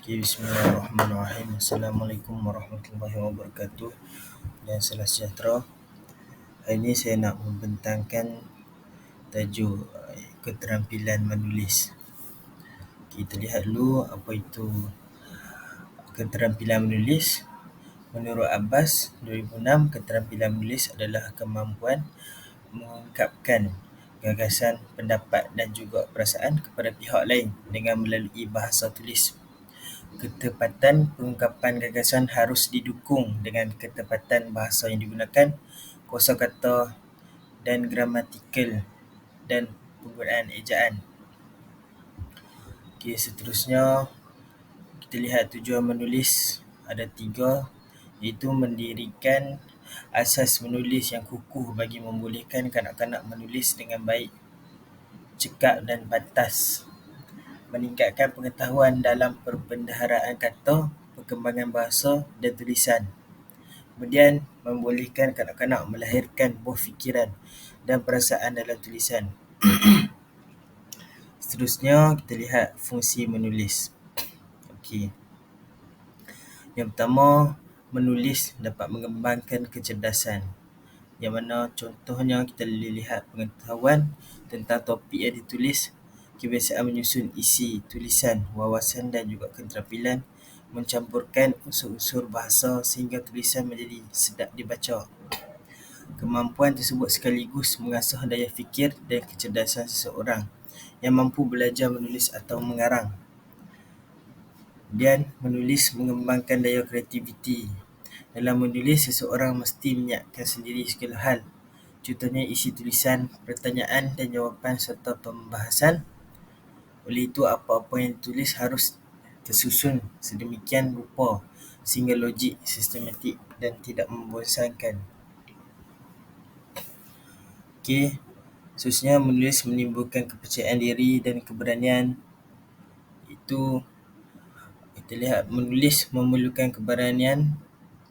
Okay, Bismillahirrahmanirrahim. Assalamualaikum warahmatullahi wabarakatuh dan salam sejahtera. Hari ini saya nak membentangkan tajuk keterampilan menulis. Kita lihat dulu apa itu keterampilan menulis. Menurut Abbas 2006, keterampilan menulis adalah kemampuan mengungkapkan gagasan, pendapat dan juga perasaan kepada pihak lain dengan melalui bahasa tulis. Ketepatan pengungkapan gagasan harus didukung dengan ketepatan bahasa yang digunakan, kosakata dan gramatikal dan penggunaan ejaan. Okey, seterusnya kita lihat tujuan menulis ada 3, iaitu mendirikan asas menulis yang kukuh bagi membolehkan kanak-kanak menulis dengan baik, cekap dan pantas, meningkatkan pengetahuan dalam perbendaharaan kata, perkembangan bahasa dan tulisan. Kemudian, membolehkan kanak-kanak melahirkan buah fikiran dan perasaan dalam tulisan. Seterusnya, kita lihat fungsi menulis. Okey. Yang pertama, menulis dapat mengembangkan kecerdasan. Yang mana contohnya kita boleh lihat pengetahuan tentang topik yang ditulis, kebiasaan menyusun isi tulisan, wawasan dan juga keterampilan mencampurkan unsur-unsur bahasa sehingga tulisan menjadi sedap dibaca. Kemampuan tersebut sekaligus mengasah daya fikir dan kecerdasan seseorang yang mampu belajar menulis atau mengarang. Dan menulis mengembangkan daya kreativiti. Dalam menulis, seseorang mesti menyiapkan sendiri segala hal. Contohnya isi tulisan, pertanyaan dan jawapan serta pembahasan. Oleh itu, apa-apa yang ditulis harus tersusun sedemikian rupa sehingga logik, sistematik dan tidak membosankan. Okey, khususnya menulis menimbulkan kepercayaan diri dan keberanian. Itu kita lihat menulis memerlukan keberanian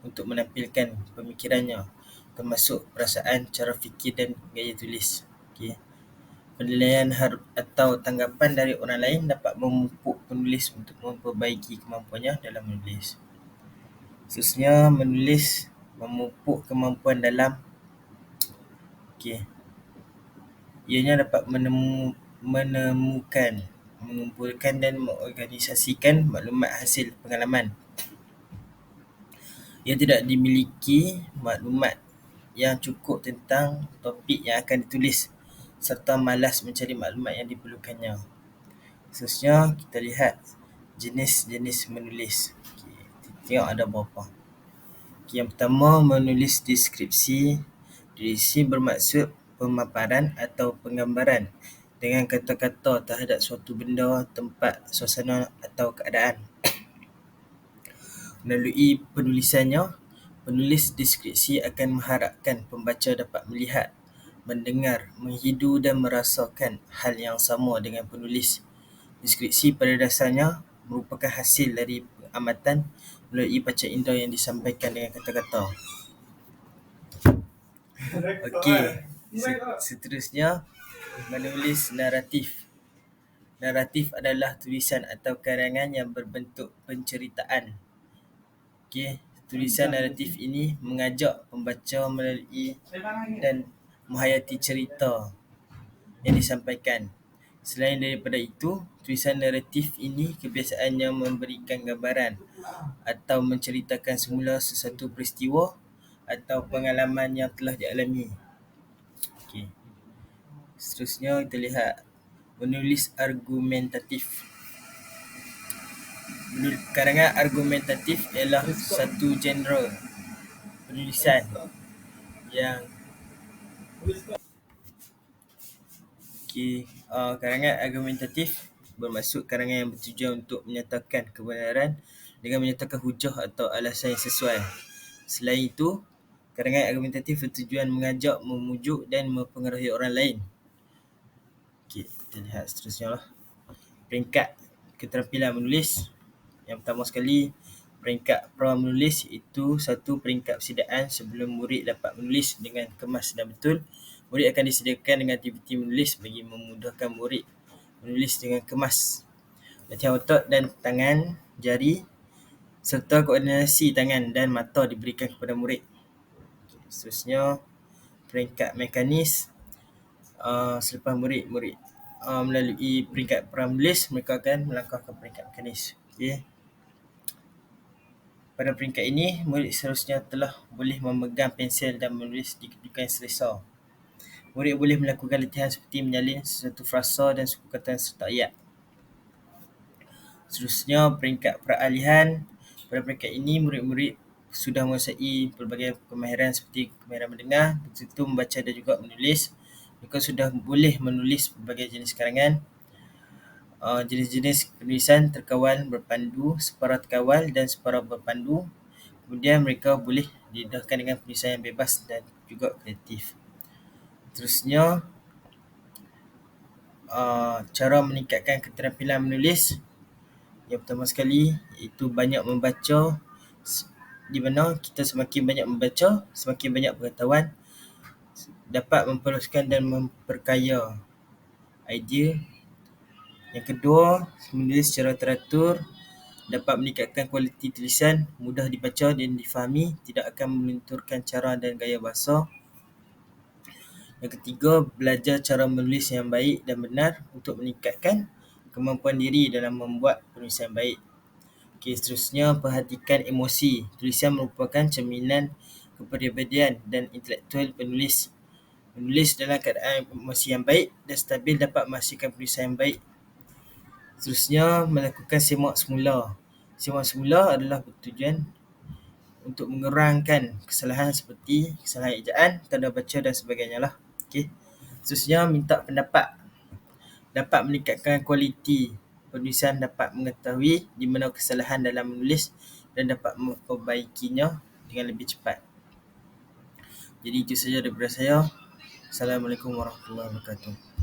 untuk menampilkan pemikirannya, termasuk perasaan, cara fikir dan gaya tulis. Okey. Penilaian atau tanggapan dari orang lain dapat memupuk penulis untuk memperbaiki kemampuannya dalam menulis. Khususnya menulis memupuk kemampuan dalam ianya dapat menemukan, mengumpulkan dan mengorganisasikan maklumat hasil pengalaman. Ia tidak dimiliki maklumat yang cukup tentang topik yang akan ditulis serta malas mencari maklumat yang diperlukannya. Khususnya kita lihat jenis-jenis menulis. Tengok ada berapa. Yang pertama, menulis deskripsi. Deskripsi bermaksud pemaparan atau penggambaran dengan kata-kata terhadap suatu benda, tempat, suasana atau keadaan. Melalui penulisannya, penulis deskripsi akan mengharapkan pembaca dapat melihat, mendengar, menghidu dan merasakan hal yang sama dengan penulis. Deskripsi pada dasarnya merupakan hasil dari pengamatan melalui panca indera yang disampaikan dengan kata-kata. Okey, seterusnya menulis naratif. Naratif adalah tulisan atau karangan yang berbentuk penceritaan. Okey, tulisan naratif ini mengajak pembaca melalui dan menghayati cerita yang disampaikan. Selain daripada itu, tulisan naratif ini kebiasaannya memberikan gambaran atau menceritakan semula sesuatu peristiwa atau pengalaman yang telah dialami. Okey. Seterusnya kita lihat menulis argumentatif. Karangan argumentatif ialah satu genre penulisan yang karangan argumentatif bermaksud karangan yang bertujuan untuk menyatakan kebenaran dengan menyatakan hujah atau alasan yang sesuai. Selain itu, karangan argumentatif bertujuan mengajak, memujuk dan mempengaruhi orang lain. Okey, kita lihat seterusnya lah. Peringkat keterampilan menulis. Yang pertama sekali, peringkat pra-menulis iaitu satu peringkat persediaan sebelum murid dapat menulis dengan kemas dan betul. Murid akan disediakan dengan aktiviti menulis bagi memudahkan murid menulis dengan kemas. Latihan otot dan tangan jari serta koordinasi tangan dan mata diberikan kepada murid. Seterusnya, peringkat mekanis. Selepas murid-murid melalui peringkat pramenulis, mereka akan melangkah ke peringkat mekanis. Okay. Pada peringkat ini, murid seterusnya telah boleh memegang pensel dan menulis di kedudukan selesa. Murid boleh melakukan latihan seperti menyalin sesuatu frasa dan suku kata serta ayat. Seterusnya, peringkat peralihan. Pada peringkat ini, murid-murid sudah menguasai pelbagai kemahiran seperti kemahiran mendengar, begitu membaca dan juga menulis. Mereka sudah boleh menulis pelbagai jenis karangan, jenis-jenis penulisan terkawal, berpandu, separa terkawal dan separa berpandu. Kemudian mereka boleh didedahkan dengan penulisan yang bebas dan juga kreatif. Terusnya, cara meningkatkan keterampilan menulis. Yang pertama sekali, iaitu banyak membaca, di mana kita semakin banyak membaca, semakin banyak pengetahuan, dapat memperluaskan dan memperkaya idea. Yang kedua, menulis secara teratur dapat meningkatkan kualiti tulisan, mudah dibaca dan difahami, tidak akan melenturkan cara dan gaya bahasa. Yang ketiga, belajar cara menulis yang baik dan benar untuk meningkatkan kemampuan diri dalam membuat penulisan baik. Okay, seterusnya, perhatikan emosi. Tulisan merupakan cerminan kepribadian dan intelektual penulis. Menulis dalam keadaan emosi yang baik dan stabil dapat menghasilkan penulisan yang baik. Seterusnya, melakukan semak semula. Semak semula adalah bertujuan untuk mengurangkan kesalahan seperti kesalahan ejaan, tanda baca dan sebagainya lah. Okay. Seterusnya, minta pendapat. Dapat meningkatkan kualiti penulisan, dapat mengetahui di mana kesalahan dalam menulis dan dapat memperbaikinya dengan lebih cepat. Jadi itu saja daripada saya. Assalamualaikum warahmatullahi wabarakatuh.